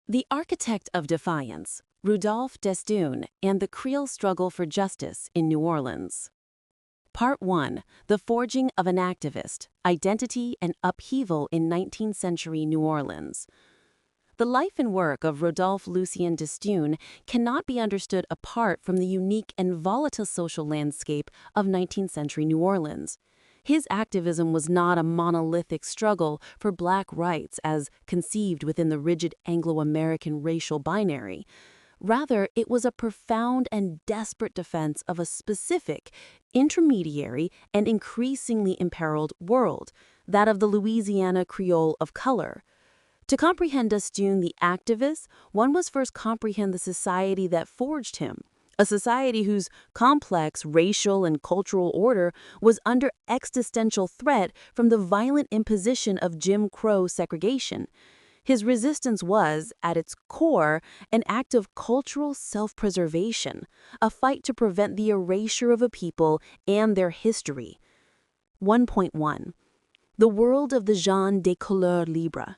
The Architect of Defiance, Rodolphe Desdunes, and the Creole Struggle for Justice in New Orleans. Part 1. The Forging of an Activist, Identity and Upheaval in 19th Century New Orleans. The life and work of Rodolphe Lucien Desdunes cannot be understood apart from the unique and volatile social landscape of 19th century New Orleans. His activism was not a monolithic struggle for Black rights as conceived within the rigid Anglo-American racial binary. Rather, it was a profound and desperate defense of a specific, intermediary, and increasingly imperiled world, that of the Louisiana Creole of color. To comprehend Desdunes the activist, one must first comprehend the society that forged him, a society whose complex racial and cultural order was under existential threat from the violent imposition of Jim Crow segregation. His resistance was, at its core, an act of cultural self-preservation, a fight to prevent the erasure of a people and their history. 1.1. The world of the gens de couleur libre.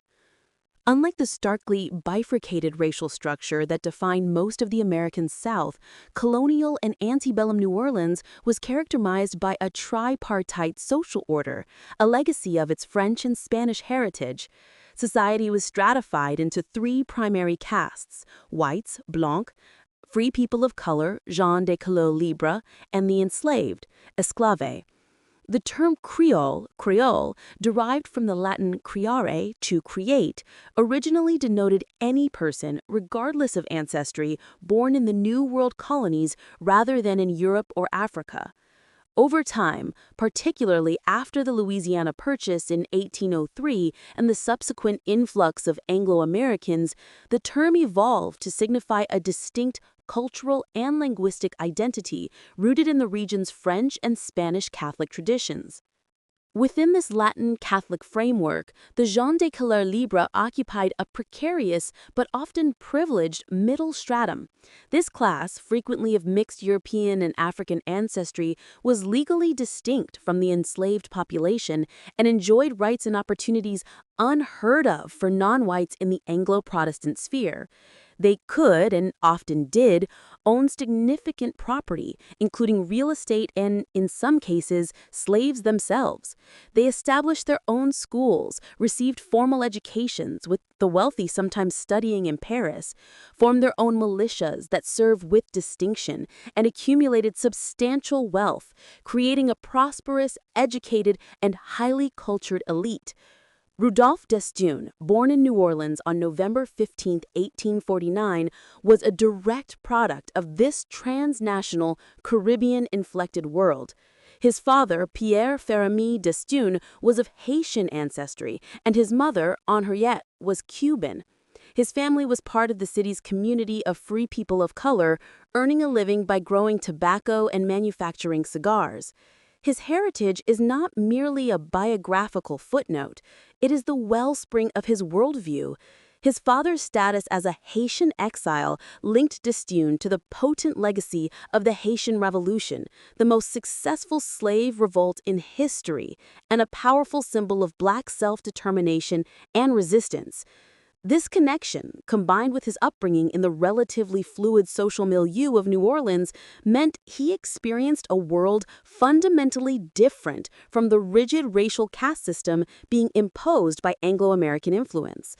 Unlike the starkly bifurcated racial structure that defined most of the American South, colonial and antebellum New Orleans was characterized by a tripartite social order, a legacy of its French and Spanish heritage. Society was stratified into three primary castes: whites, blancs, free people of color, gens de couleur libre, and the enslaved, esclaves. The term Creole, derived from the Latin creare, to create, originally denoted any person, regardless of ancestry, born in the New World colonies rather than in Europe or Africa. Over time, particularly after the Louisiana Purchase in 1803 and the subsequent influx of Anglo-Americans, the term evolved to signify a distinct cultural and linguistic identity rooted in the region's French and Spanish Catholic traditions. Within this Latin Catholic framework, the gens de couleur libre occupied a precarious but often privileged middle stratum. This class, frequently of mixed European and African ancestry, was legally distinct from the enslaved population and enjoyed rights and opportunities unheard of for non-whites in the Anglo-Protestant sphere. They could, and often did, own significant property, including real estate and, in some cases, slaves themselves. They established their own schools, received formal educations, with the wealthy sometimes studying in Paris, formed their own militias that served with distinction, and accumulated substantial wealth, creating a prosperous, educated, and highly cultured elite. Rodolphe Desdunes, born in New Orleans on November 15, 1849, was a direct product of this transnational, Caribbean-inflected world. His father, Pierre Fermi Desdunes, was of Haitian ancestry, and his mother, Henriette, was Cuban. His family was part of the city's community of free people of color, earning a living by growing tobacco and manufacturing cigars. His heritage is not merely a biographical footnote. It is the wellspring of his worldview. His father's status as a Haitian exile linked Desdunes to the potent legacy of the Haitian Revolution, the most successful slave revolt in history, and a powerful symbol of Black self-determination and resistance. This connection, combined with his upbringing in the relatively fluid social milieu of New Orleans, meant he experienced a world fundamentally different from the rigid racial caste system being imposed by Anglo-American influence.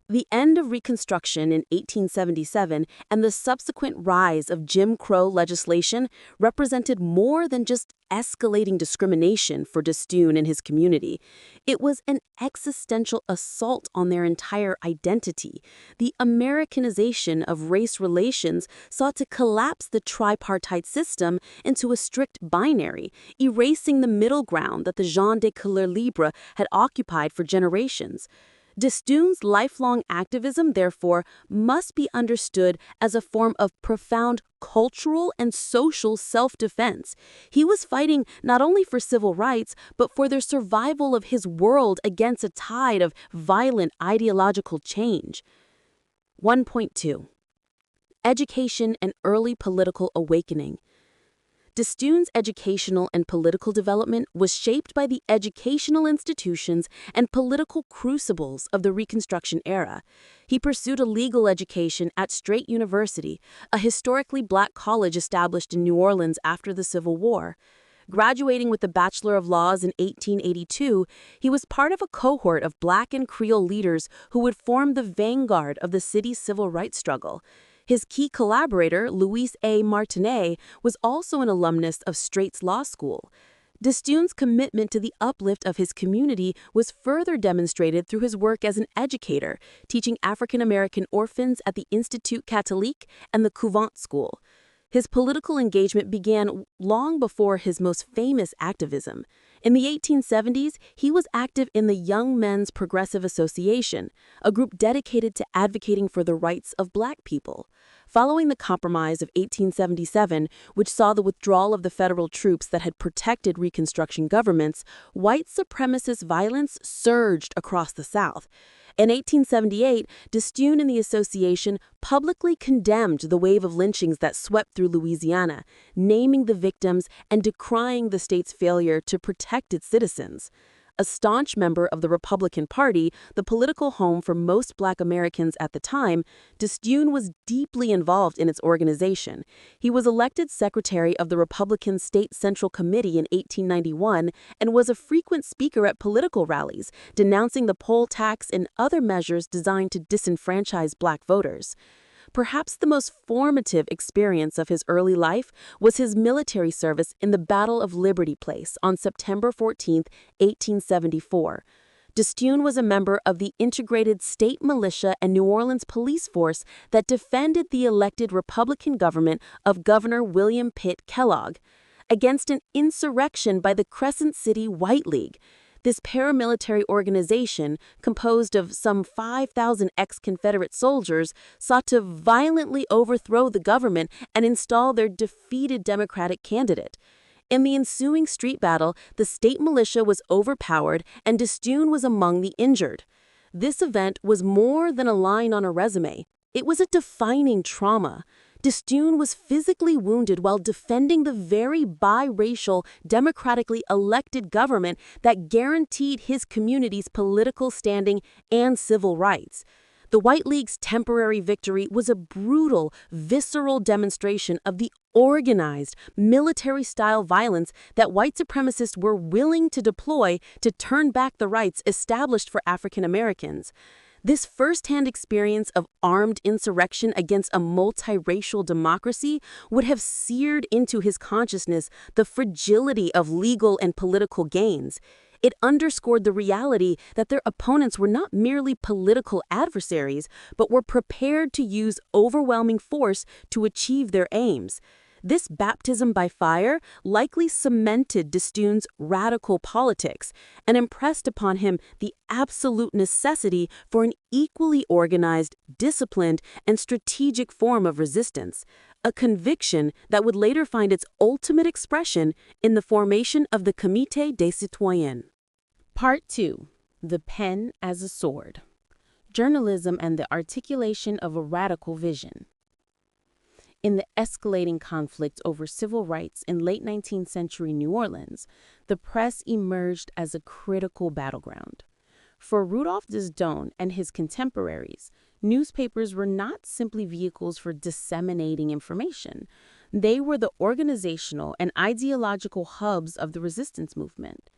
The end of Reconstruction in 1877 and the subsequent rise of Jim Crow legislation represented more than just escalating discrimination for Desdunes and his community. It was an existential assault on their entire identity. The Americanization of race relations sought to collapse the tripartite system into a strict binary, erasing the middle ground that the gens de couleur libre had occupied for generations. Desdunes' lifelong activism, therefore, must be understood as a form of profound cultural and social self-defense. He was fighting not only for civil rights, but for the survival of his world against a tide of violent ideological change. 1.2. Education and early political awakening. Desdunes' educational and political development was shaped by the educational institutions and political crucibles of the Reconstruction era. He pursued a legal education at Straight University, a historically black college established in New Orleans after the Civil War. Graduating with a Bachelor of Laws in 1882, he was part of a cohort of black and Creole leaders who would form the vanguard of the city's civil rights struggle. His key collaborator, Louis A. Martinet, was also an alumnus of Straight's Law School. Desdunes' commitment to the uplift of his community was further demonstrated through his work as an educator, teaching African American orphans at the Institut Catholique and the Couvent School. His political engagement began long before his most famous activism. In the 1870s, he was active in the Young Men's Progressive Association, a group dedicated to advocating for the rights of black people. Following the Compromise of 1877, which saw the withdrawal of the federal troops that had protected Reconstruction governments, white supremacist violence surged across the South. In 1878, Desdunes and the association publicly condemned the wave of lynchings that swept through Louisiana, naming the victims and decrying the state's failure to protect its citizens. A staunch member of the Republican Party, the political home for most black Americans at the time, Desdunes was deeply involved in its organization. He was elected secretary of the Republican State Central Committee in 1891 and was a frequent speaker at political rallies, denouncing the poll tax and other measures designed to disenfranchise black voters. Perhaps the most formative experience of his early life was his military service in the Battle of Liberty Place on September 14, 1874. Desdunes was a member of the integrated state militia and New Orleans police force that defended the elected Republican government of Governor William Pitt Kellogg against an insurrection by the Crescent City White League. This paramilitary organization, composed of some 5,000 ex-Confederate soldiers, sought to violently overthrow the government and install their defeated Democratic candidate. In the ensuing street battle, the state militia was overpowered and Desdunes was among the injured. This event was more than a line on a resume. It was a defining trauma. Desdunes was physically wounded while defending the very biracial, democratically elected government that guaranteed his community's political standing and civil rights. The White League's temporary victory was a brutal, visceral demonstration of the organized, military-style violence that white supremacists were willing to deploy to turn back the rights established for African Americans. This first-hand experience of armed insurrection against a multiracial democracy would have seared into his consciousness the fragility of legal and political gains. It underscored the reality that their opponents were not merely political adversaries, but were prepared to use overwhelming force to achieve their aims. This baptism by fire likely cemented Desdunes' radical politics and impressed upon him the absolute necessity for an equally organized, disciplined, and strategic form of resistance, a conviction that would later find its ultimate expression in the formation of the Comité des Citoyens. Part 2. The Pen as a Sword. Journalism and the Articulation of a Radical Vision. In the escalating conflict over civil rights in late 19th century New Orleans, the press emerged as a critical battleground. For Rodolphe Desdunes and his contemporaries, newspapers were not simply vehicles for disseminating information. They were the organizational and ideological hubs of the resistance movement.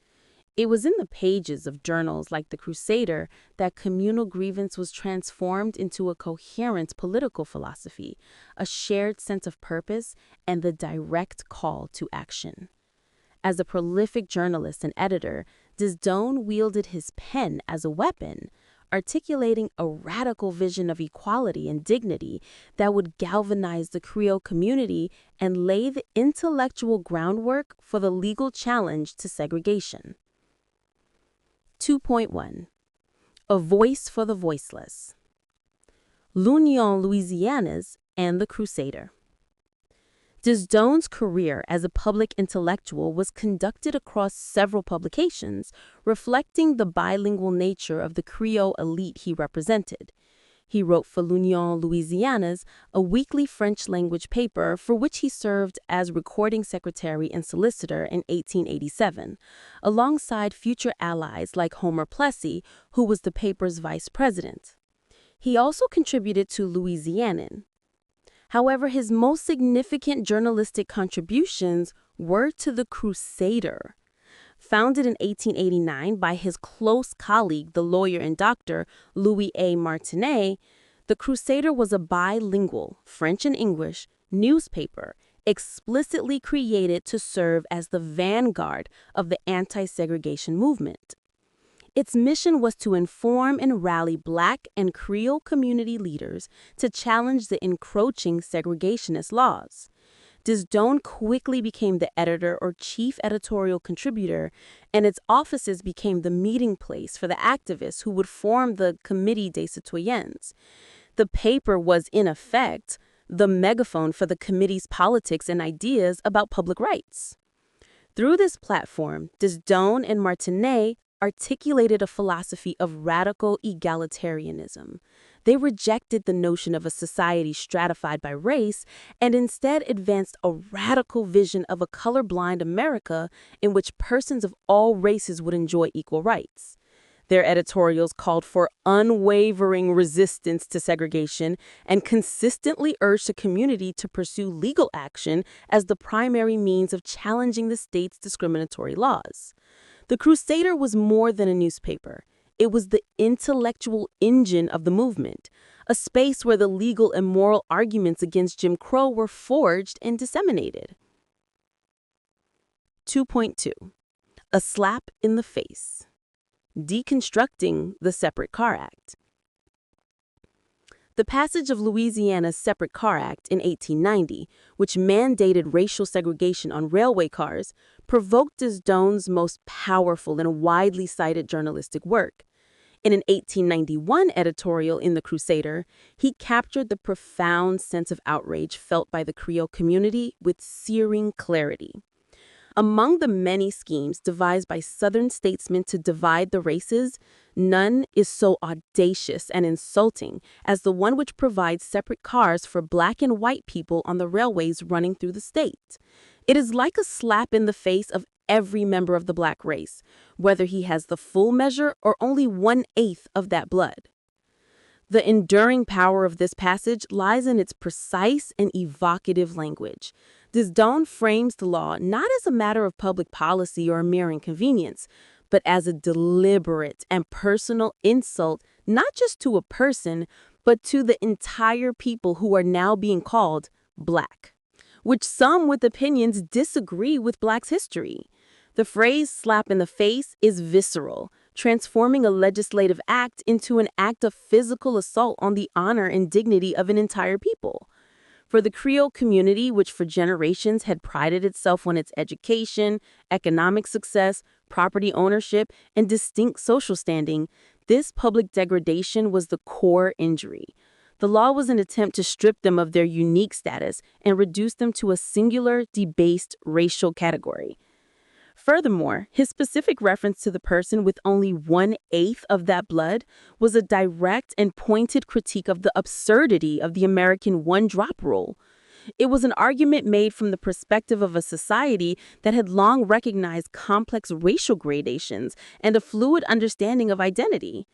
It was in the pages of journals like the Crusader that communal grievance was transformed into a coherent political philosophy, a shared sense of purpose, and the direct call to action. As a prolific journalist and editor, Desdunes wielded his pen as a weapon, articulating a radical vision of equality and dignity that would galvanize the Creole community and lay the intellectual groundwork for the legal challenge to segregation. 2.1. A Voice for the Voiceless. L'Union Louisiana's and the Crusader. Desdunes' career as a public intellectual was conducted across several publications, reflecting the bilingual nature of the Creole elite he represented. He wrote for L'Union Louisiana's, a weekly French-language paper for which he served as recording secretary and solicitor in 1887, alongside future allies like Homer Plessy, who was the paper's vice president. He also contributed to Louisianan. However, his most significant journalistic contributions were to the Crusader. Founded in 1889 by his close colleague, the lawyer and doctor Louis A. Martinet, the Crusader was a bilingual, French and English, newspaper explicitly created to serve as the vanguard of the anti-segregation movement. Its mission was to inform and rally Black and Creole community leaders to challenge the encroaching segregationist laws. Desdunes quickly became the editor or chief editorial contributor, and its offices became the meeting place for the activists who would form the Comité des Citoyens. The paper was, in effect, the megaphone for the committee's politics and ideas about public rights. Through this platform, Desdunes and Martinet articulated a philosophy of radical egalitarianism. They rejected the notion of a society stratified by race and instead advanced a radical vision of a colorblind America in which persons of all races would enjoy equal rights. Their editorials called for unwavering resistance to segregation and consistently urged the community to pursue legal action as the primary means of challenging the state's discriminatory laws. The Crusader was more than a newspaper. It was the intellectual engine of the movement, a space where the legal and moral arguments against Jim Crow were forged and disseminated. 2.2. A slap in the face. Deconstructing the Separate Car Act. The passage of Louisiana's Separate Car Act in 1890, which mandated racial segregation on railway cars, provoked Desdunes' most powerful and widely cited journalistic work. In an 1891 editorial in the Crusader, he captured the profound sense of outrage felt by the Creole community with searing clarity. Among the many schemes devised by Southern statesmen to divide the races, none is so audacious and insulting as the one which provides separate cars for Black and white people on the railways running through the state. It is like a slap in the face of every member of the Black race, whether he has the full measure or only 1/8 of that blood. The enduring power of this passage lies in its precise and evocative language. Desdunes frames the law not as a matter of public policy or a mere inconvenience, but as a deliberate and personal insult not just to a person, but to the entire people who are now being called Black, which some with opinions disagree with Black's history. The phrase slap in the face is visceral, transforming a legislative act into an act of physical assault on the honor and dignity of an entire people. For the Creole community, which for generations had prided itself on its education, economic success, property ownership, and distinct social standing, this public degradation was the core injury. The law was an attempt to strip them of their unique status and reduce them to a singular, debased racial category. Furthermore, his specific reference to the person with only 1/8 of that blood was a direct and pointed critique of the absurdity of the American one-drop rule. It was an argument made from the perspective of a society that had long recognized complex racial gradations and a fluid understanding of identity.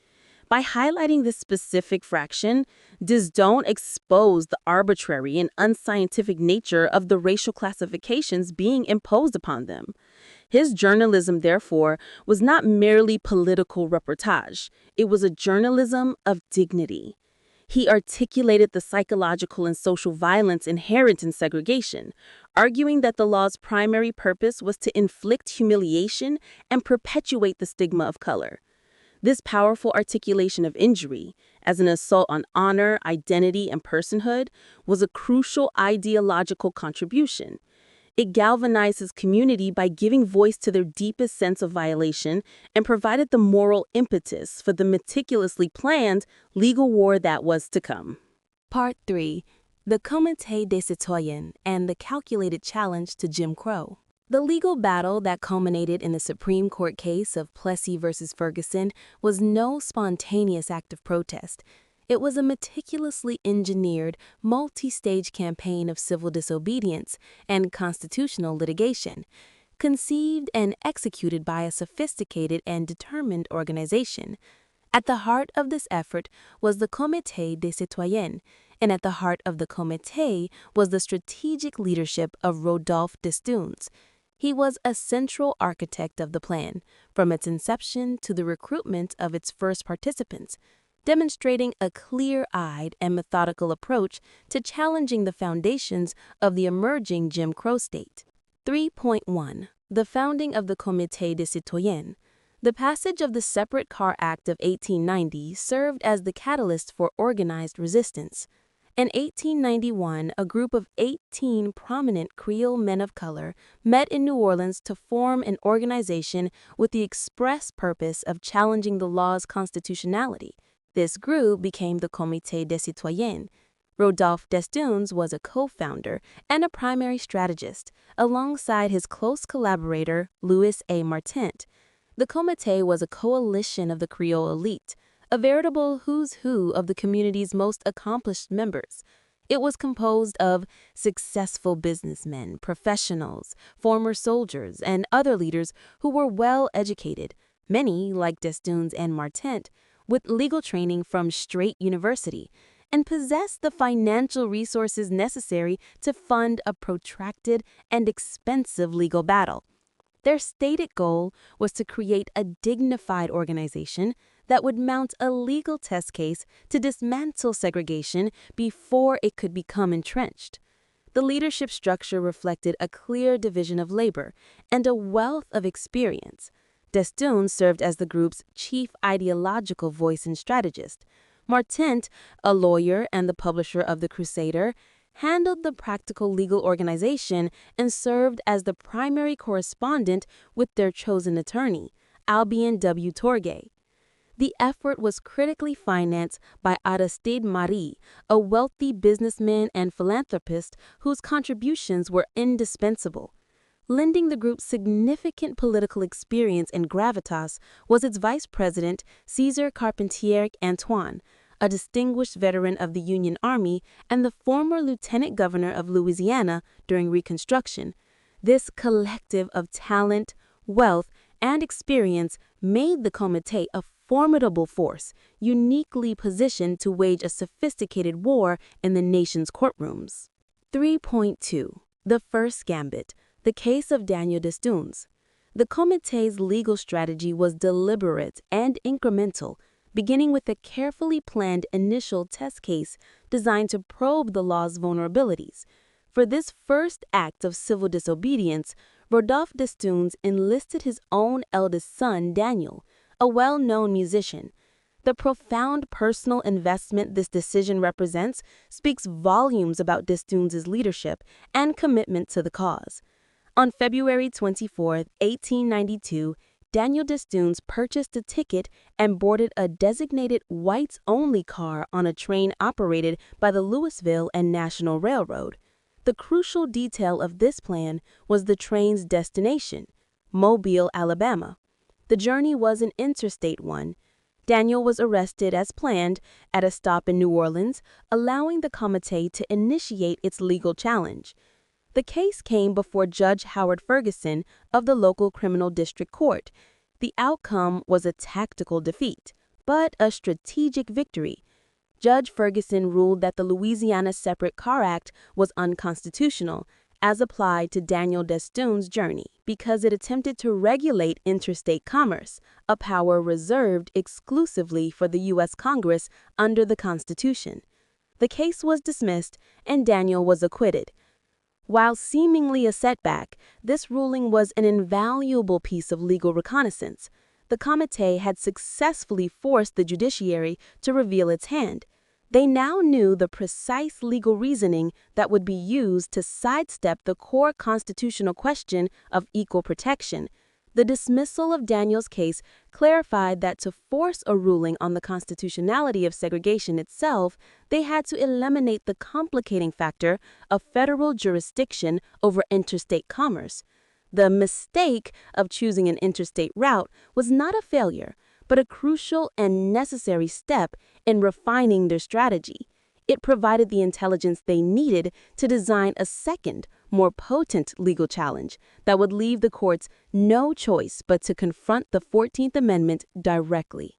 By highlighting this specific fraction, Desdunes exposed the arbitrary and unscientific nature of the racial classifications being imposed upon them. His journalism, therefore, was not merely political reportage. It was a journalism of dignity. He articulated the psychological and social violence inherent in segregation, arguing that the law's primary purpose was to inflict humiliation and perpetuate the stigma of color. This powerful articulation of injury, as an assault on honor, identity, and personhood, was a crucial ideological contribution. It galvanized his community by giving voice to their deepest sense of violation and provided the moral impetus for the meticulously planned legal war that was to come. Part 3. The Comité des Citoyens and the calculated challenge to Jim Crow. The legal battle that culminated in the Supreme Court case of Plessy versus Ferguson was no spontaneous act of protest. It was a meticulously engineered, multi-stage campaign of civil disobedience and constitutional litigation, conceived and executed by a sophisticated and determined organization. At the heart of this effort was the Comité des Citoyens, and at the heart of the Comité was the strategic leadership of Rodolphe Desdunes. He was a central architect of the plan, from its inception to the recruitment of its first participants, demonstrating a clear-eyed and methodical approach to challenging the foundations of the emerging Jim Crow state. 3.1. The founding of the Comité des Citoyens. The passage of the Separate Car Act of 1890 served as the catalyst for organized resistance. In 1891, a group of 18 prominent Creole men of color met in New Orleans to form an organization with the express purpose of challenging the law's constitutionality. This group became the Comité des Citoyens. Rodolphe Desdunes was a co-founder and a primary strategist, alongside his close collaborator, Louis A. Martent. The Comité was a coalition of the Creole elite, a veritable who's who of the community's most accomplished members. It was composed of successful businessmen, professionals, former soldiers, and other leaders who were well educated, many, like Desdunes and Martent, with legal training from Straight University, and possessed the financial resources necessary to fund a protracted and expensive legal battle. Their stated goal was to create a dignified organization that would mount a legal test case to dismantle segregation before it could become entrenched. The leadership structure reflected a clear division of labor and a wealth of experience. Desdunes served as the group's chief ideological voice and strategist. Martent, a lawyer and the publisher of the Crusader, handled the practical legal organization and served as the primary correspondent with their chosen attorney, Albien W. Torgay. The effort was critically financed by Aristide Marie, a wealthy businessman and philanthropist whose contributions were indispensable. Lending the group significant political experience and gravitas was its vice president, César Carpentier-Antoine, a distinguished veteran of the Union Army and the former lieutenant governor of Louisiana during Reconstruction. This collective of talent, wealth, and experience made the Comité a formidable force, uniquely positioned to wage a sophisticated war in the nation's courtrooms. 3.2. The First Gambit. The case of Daniel Desdunes. The Comité's legal strategy was deliberate and incremental, beginning with a carefully planned initial test case designed to probe the law's vulnerabilities. For this first act of civil disobedience, Rodolphe Desdunes enlisted his own eldest son, Daniel, a well-known musician. The profound personal investment this decision represents speaks volumes about Desdunes' leadership and commitment to the cause. On February 24, 1892, Daniel Desdunes purchased a ticket and boarded a designated whites-only car on a train operated by the Louisville and National Railroad. The crucial detail of this plan was the train's destination, Mobile, Alabama. The journey was an interstate one. Daniel was arrested as planned at a stop in New Orleans, allowing the Comité to initiate its legal challenge. The case came before Judge Howard Ferguson of the local criminal district court. The outcome was a tactical defeat, but a strategic victory. Judge Ferguson ruled that the Louisiana Separate Car Act was unconstitutional, as applied to Daniel Desdunes' journey, because it attempted to regulate interstate commerce, a power reserved exclusively for the U.S. Congress under the Constitution. The case was dismissed, and Daniel was acquitted. While seemingly a setback, this ruling was an invaluable piece of legal reconnaissance. The Comité had successfully forced the judiciary to reveal its hand. They now knew the precise legal reasoning that would be used to sidestep the core constitutional question of equal protection. The dismissal of Daniel's case clarified that to force a ruling on the constitutionality of segregation itself, they had to eliminate the complicating factor of federal jurisdiction over interstate commerce. The mistake of choosing an interstate route was not a failure, but a crucial and necessary step in refining their strategy. It provided the intelligence they needed to design a second, more potent legal challenge that would leave the courts no choice but to confront the 14th Amendment directly.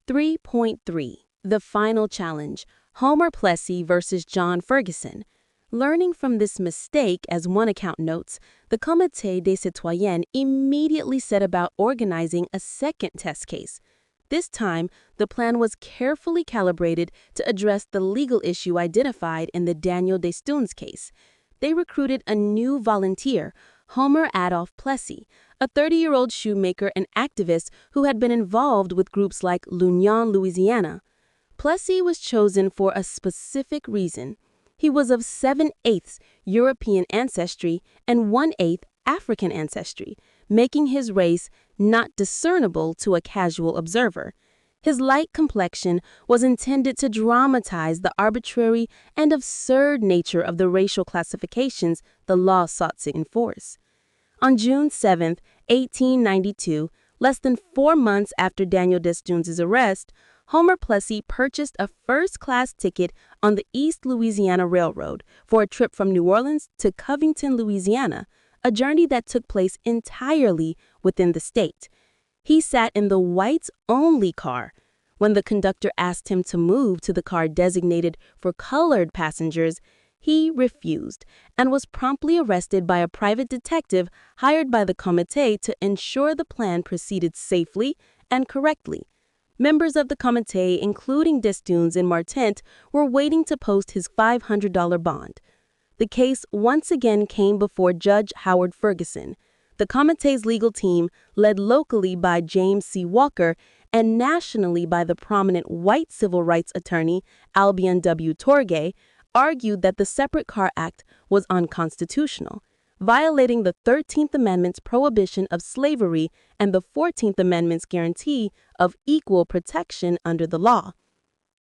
3.3. The final challenge: Homer Plessy versus John Ferguson. Learning from this mistake, as one account notes, the Comité des Citoyens immediately set about organizing a second test case. This time, the plan was carefully calibrated to address the legal issue identified in the Daniel Desdunes case. They recruited a new volunteer, Homer Adolphe Plessy, a 30-year-old shoemaker and activist who had been involved with groups like l'Union, Louisiana. Plessy was chosen for a specific reason. He was of 7/8 European ancestry and 1/8 African ancestry, making his race not discernible to a casual observer. His light complexion was intended to dramatize the arbitrary and absurd nature of the racial classifications the law sought to enforce. On June 7, 1892, less than 4 months after Daniel Desdunes' arrest, Homer Plessy purchased a first-class ticket on the East Louisiana Railroad for a trip from New Orleans to Covington, Louisiana, a journey that took place entirely within the state. He sat in the whites-only car. When the conductor asked him to move to the car designated for colored passengers, he refused and was promptly arrested by a private detective hired by the Comité to ensure the plan proceeded safely and correctly. Members of the Comité, including Desdunes and Martent, were waiting to post his $500 bond. The case once again came before Judge Howard Ferguson. The Comité's legal team, led locally by James C. Walker and nationally by the prominent white civil rights attorney Albion W. Torgay, argued that the Separate Car Act was unconstitutional, violating the 13th Amendment's prohibition of slavery and the 14th Amendment's guarantee of equal protection under the law.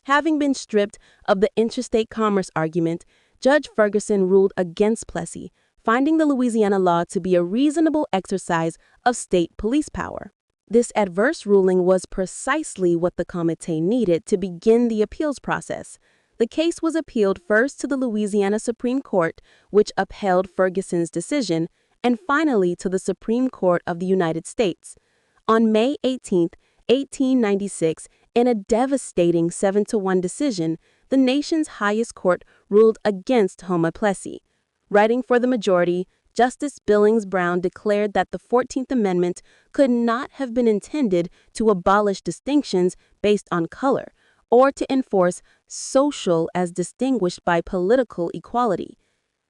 Having been stripped of the interstate commerce argument, Judge Ferguson ruled against Plessy, finding the Louisiana law to be a reasonable exercise of state police power. This adverse ruling was precisely what the Comité needed to begin the appeals process. The case was appealed first to the Louisiana Supreme Court, which upheld Ferguson's decision, and finally to the Supreme Court of the United States. On May 18, 1896, in a devastating 7-1 decision, the nation's highest court ruled against Homer Plessy. Writing for the majority, Justice Billings Brown declared that the 14th Amendment could not have been intended to abolish distinctions based on color, or to enforce social as distinguished by political equality.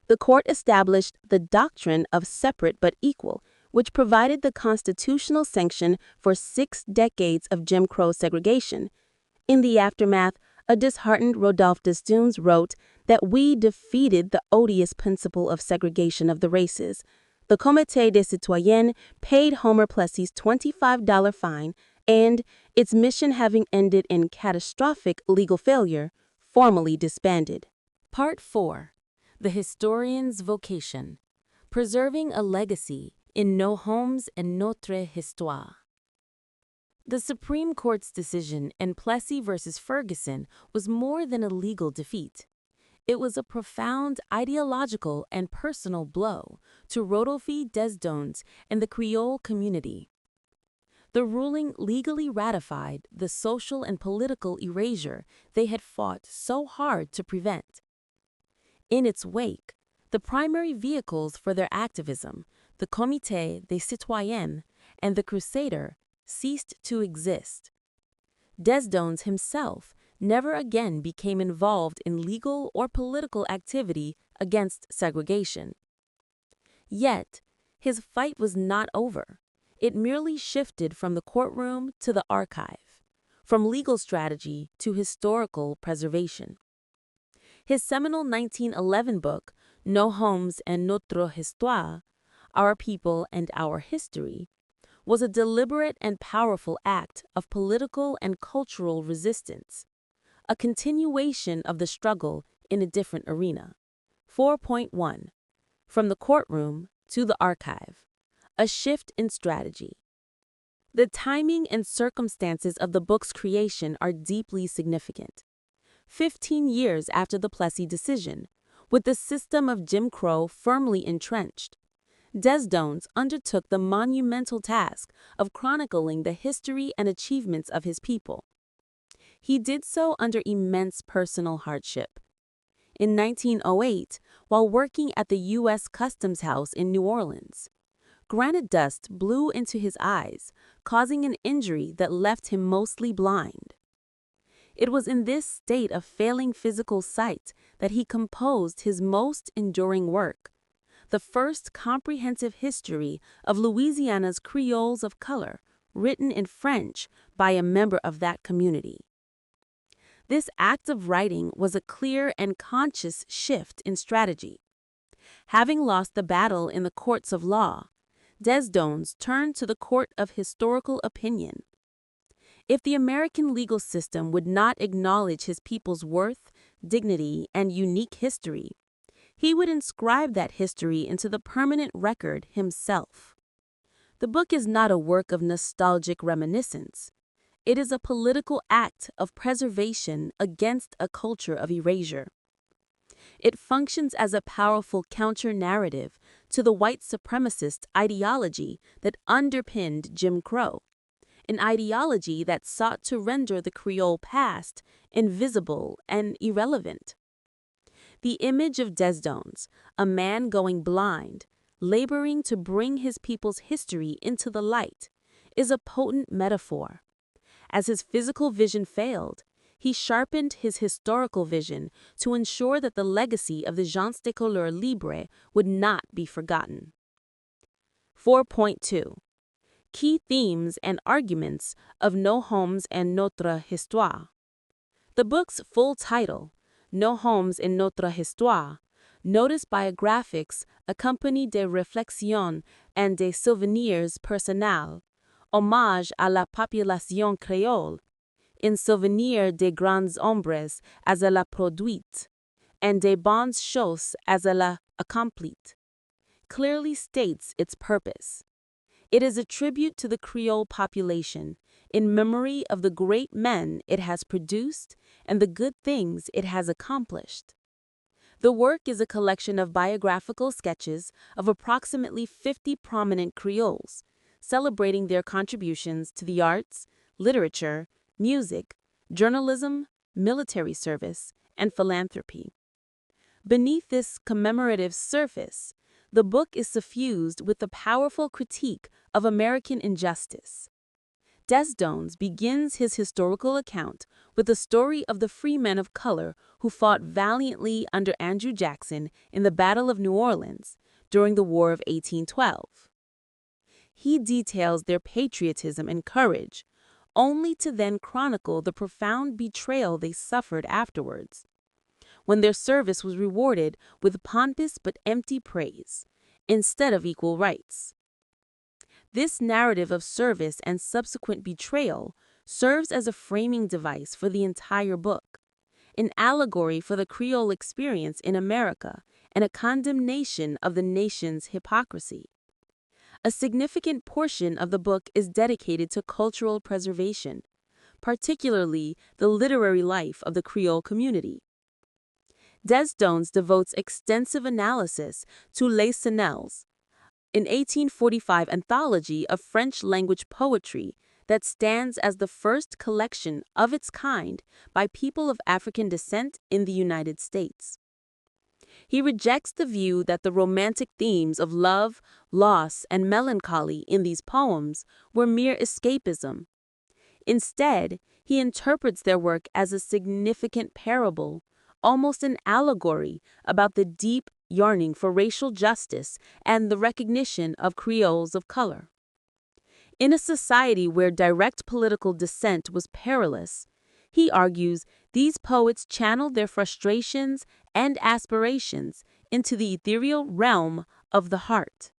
The court established the doctrine of separate but equal, which provided the constitutional sanction for 6 decades of Jim Crow segregation. In the aftermath, a disheartened Rodolphe Desdunes wrote that we defeated the odious principle of segregation of the races. The Comité des Citoyens paid Homer Plessy's $25 fine and, its mission having ended in catastrophic legal failure, formally disbanded. Part 4. The Historian's Vocation. Preserving a Legacy in Nos Hommes et Notre Histoire. The Supreme Court's decision in Plessy versus Ferguson was more than a legal defeat. It was a profound ideological and personal blow to Rodolphe Desdunes and the Creole community. The ruling legally ratified the social and political erasure they had fought so hard to prevent. In its wake, the primary vehicles for their activism, the Comité des Citoyens and the Crusader, ceased to exist. Desdunes himself never again became involved in legal or political activity against segregation. Yet, his fight was not over. It merely shifted from the courtroom to the archive, from legal strategy to historical preservation. His seminal 1911 book, Nos Hommes et Notre Histoire, Our People and Our History, was a deliberate and powerful act of political and cultural resistance, a continuation of the struggle in a different arena. 4.1. From the courtroom to the archive, a shift in strategy. The timing and circumstances of the book's creation are deeply significant. 15 years after the Plessy decision, with the system of Jim Crow firmly entrenched, Desdunes undertook the monumental task of chronicling the history and achievements of his people. He did so under immense personal hardship. In 1908, while working at the U.S. Customs House in New Orleans, granite dust blew into his eyes, causing an injury that left him mostly blind. It was in this state of failing physical sight that he composed his most enduring work, the first comprehensive history of Louisiana's Creoles of color, written in French by a member of that community. This act of writing was a clear and conscious shift in strategy. Having lost the battle in the courts of law, Desdunes turned to the court of historical opinion. If the American legal system would not acknowledge his people's worth, dignity, and unique history, he would inscribe that history into the permanent record himself. The book is not a work of nostalgic reminiscence. It is a political act of preservation against a culture of erasure. It functions as a powerful counter-narrative to the white supremacist ideology that underpinned Jim Crow, an ideology that sought to render the Creole past invisible and irrelevant. The image of Desdunes, a man going blind, laboring to bring his people's history into the light, is a potent metaphor. As his physical vision failed, he sharpened his historical vision to ensure that the legacy of the gens de couleur libre would not be forgotten. 4.2. Key themes and arguments of Nos Hommes et Notre Histoire. The book's full title, Nos Hommes et Notre Histoire, notice biographiques accompanies de réflexions and des souvenirs personnels, hommage à la population créole, in souvenir des grands hombres as elle a produit, and des bonnes choses as elle a accomplit, clearly states its purpose. It is a tribute to the Creole population, in memory of the great men it has produced and the good things it has accomplished. The work is a collection of biographical sketches of approximately 50 prominent Creoles, celebrating their contributions to the arts, literature, music, journalism, military service, and philanthropy. Beneath this commemorative surface, the book is suffused with the powerful critique of American injustice. Desdunes begins his historical account with the story of the free men of color who fought valiantly under Andrew Jackson in the Battle of New Orleans during the War of 1812. He details their patriotism and courage, only to then chronicle the profound betrayal they suffered afterwards, when their service was rewarded with pompous but empty praise, instead of equal rights. This narrative of service and subsequent betrayal serves as a framing device for the entire book, an allegory for the Creole experience in America and a condemnation of the nation's hypocrisy. A significant portion of the book is dedicated to cultural preservation, particularly the literary life of the Creole community. Desdunes devotes extensive analysis to Les Sennels, an 1845 anthology of French-language poetry that stands as the first collection of its kind by people of African descent in the United States. He rejects the view that the romantic themes of love, loss, and melancholy in these poems were mere escapism. Instead, he interprets their work as a significant parable, almost an allegory about the deep yearning for racial justice and the recognition of Creoles of color. In a society where direct political dissent was perilous, he argues these poets channeled their frustrations and aspirations into the ethereal realm of the heart.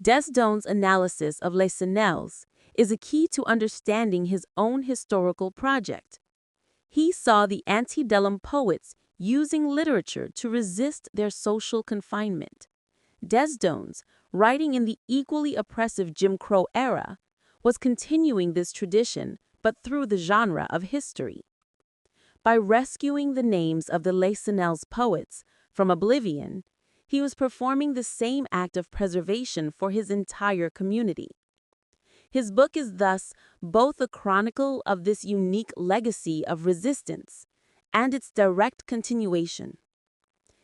Desdunes' analysis of Les Sennels is a key to understanding his own historical project. He saw the antebellum poets using literature to resist their social confinement. Desdunes, writing in the equally oppressive Jim Crow era, was continuing this tradition, but through the genre of history. By rescuing the names of the Laysonnelle's poets from oblivion, he was performing the same act of preservation for his entire community. His book is thus both a chronicle of this unique legacy of resistance and its direct continuation.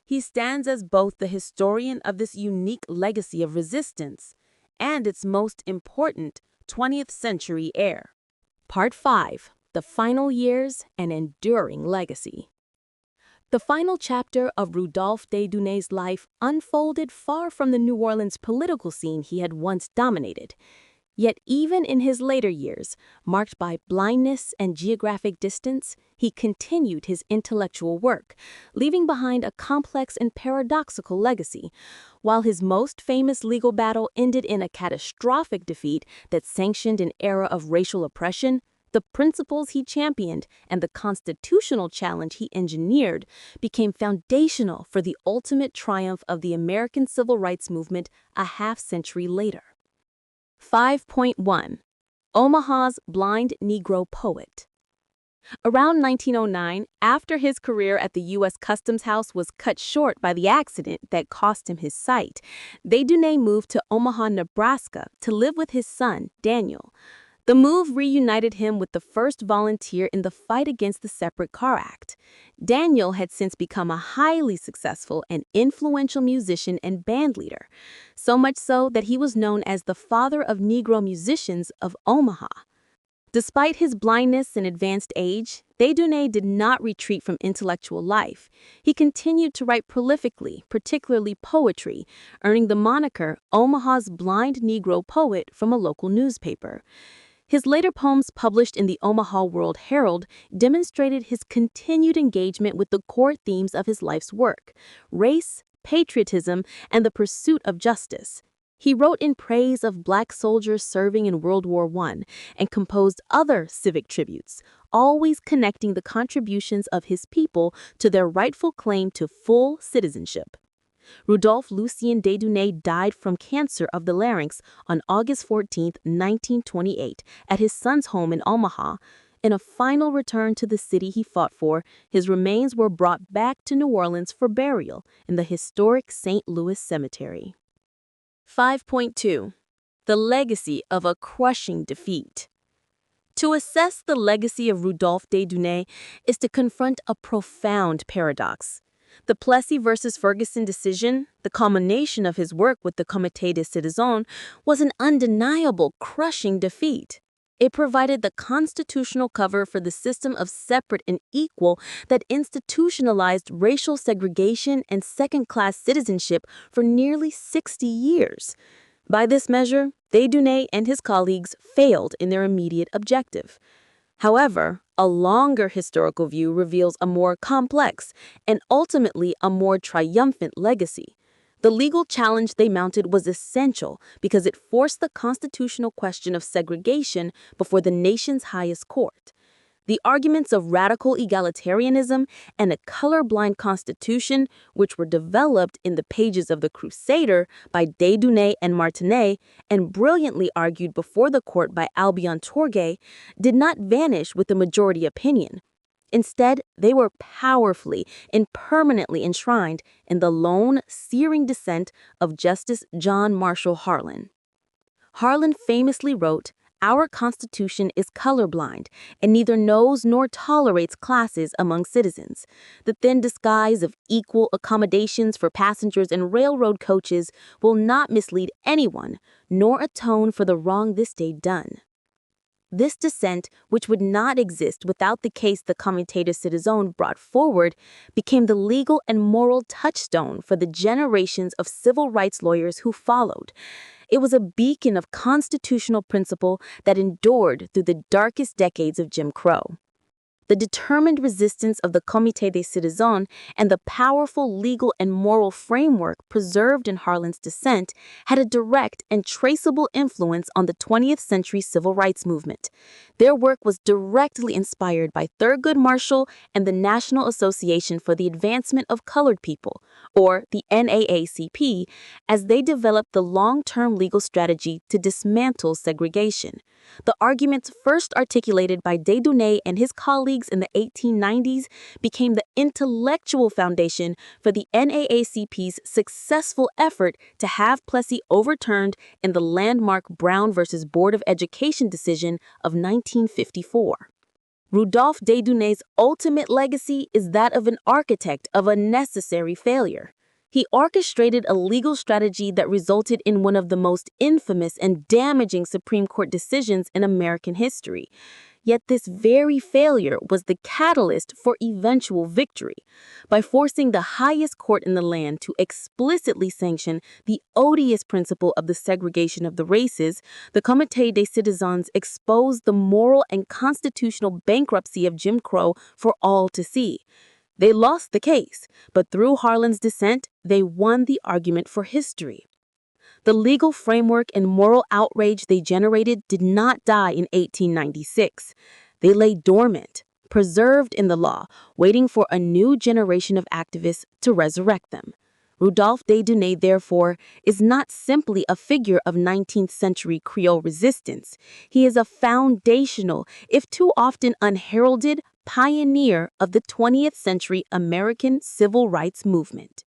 He stands as both the historian of this unique legacy of resistance and its most important 20th century heir. Part 5. The Final Years and Enduring Legacy. The final chapter of Rodolphe Desdunes' life unfolded far from the New Orleans political scene he had once dominated. Yet even in his later years, marked by blindness and geographic distance, he continued his intellectual work, leaving behind a complex and paradoxical legacy. While his most famous legal battle ended in a catastrophic defeat that sanctioned an era of racial oppression, the principles he championed and the constitutional challenge he engineered became foundational for the ultimate triumph of the American civil rights movement a half-century later. 5.1. Omaha's Blind Negro Poet. Around 1909, after his career at the U.S. Customs House was cut short by the accident that cost him his sight, Desdunes moved to Omaha, Nebraska to live with his son, Daniel. The move reunited him with the first volunteer in the fight against the Separate Car Act. Daniel had since become a highly successful and influential musician and bandleader, so much so that he was known as the father of Negro musicians of Omaha. Despite his blindness and advanced age, Desdunes did not retreat from intellectual life. He continued to write prolifically, particularly poetry, earning the moniker Omaha's Blind Negro Poet from a local newspaper. His later poems published in the Omaha World Herald demonstrated his continued engagement with the core themes of his life's work: race, patriotism, and the pursuit of justice. He wrote in praise of Black soldiers serving in World War I and composed other civic tributes, always connecting the contributions of his people to their rightful claim to full citizenship. Rodolphe Lucien Desdunes died from cancer of the larynx on August 14, 1928, at his son's home in Omaha. In a final return to the city he fought for, his remains were brought back to New Orleans for burial in the historic St. Louis Cemetery. 5.2. The Legacy of a Crushing Defeat. To assess the legacy of Rodolphe Desdunes is to confront a profound paradox. The Plessy versus Ferguson decision, the culmination of his work with the Comité des Citoyens, was an undeniable, crushing defeat. It provided the constitutional cover for the system of separate and equal that institutionalized racial segregation and second-class citizenship for nearly 60 years. By this measure, Desdunes and his colleagues failed in their immediate objective. However, a longer historical view reveals a more complex and ultimately a more triumphant legacy. The legal challenge they mounted was essential because it forced the constitutional question of segregation before the nation's highest court. The arguments of radical egalitarianism and a colorblind constitution, which were developed in the pages of the Crusader by Desdunes and Martinet and brilliantly argued before the court by Albion Tourguet, did not vanish with the majority opinion. Instead, they were powerfully and permanently enshrined in the lone, searing dissent of Justice John Marshall Harlan. Harlan famously wrote, "Our Constitution is colorblind and neither knows nor tolerates classes among citizens. The thin disguise of equal accommodations for passengers in railroad coaches will not mislead anyone, nor atone for the wrong this day done." This dissent, which would not exist without the case the Comité des Citoyens brought forward, became the legal and moral touchstone for the generations of civil rights lawyers who followed. It was a beacon of constitutional principle that endured through the darkest decades of Jim Crow. The determined resistance of the Comité des Citoyens and the powerful legal and moral framework preserved in Harlan's dissent had a direct and traceable influence on the 20th century civil rights movement. Their work was directly inspired by Thurgood Marshall and the National Association for the Advancement of Colored People, or the NAACP, as they developed the long-term legal strategy to dismantle segregation. The arguments first articulated by Desdunes and his colleagues in the 1890s became the intellectual foundation for the NAACP's successful effort to have Plessy overturned in the landmark Brown v. Board of Education decision of 1954. Rodolphe Desdunes' ultimate legacy is that of an architect of a necessary failure. He orchestrated a legal strategy that resulted in one of the most infamous and damaging Supreme Court decisions in American history. Yet this very failure was the catalyst for eventual victory. By forcing the highest court in the land to explicitly sanction the odious principle of the segregation of the races, the Comité des Citoyens exposed the moral and constitutional bankruptcy of Jim Crow for all to see. They lost the case, but through Harlan's dissent, they won the argument for history. The legal framework and moral outrage they generated did not die in 1896. They lay dormant, preserved in the law, waiting for a new generation of activists to resurrect them. Rodolphe Desdunes, therefore, is not simply a figure of 19th century Creole resistance. He is a foundational, if too often unheralded, pioneer of the 20th century American civil rights movement.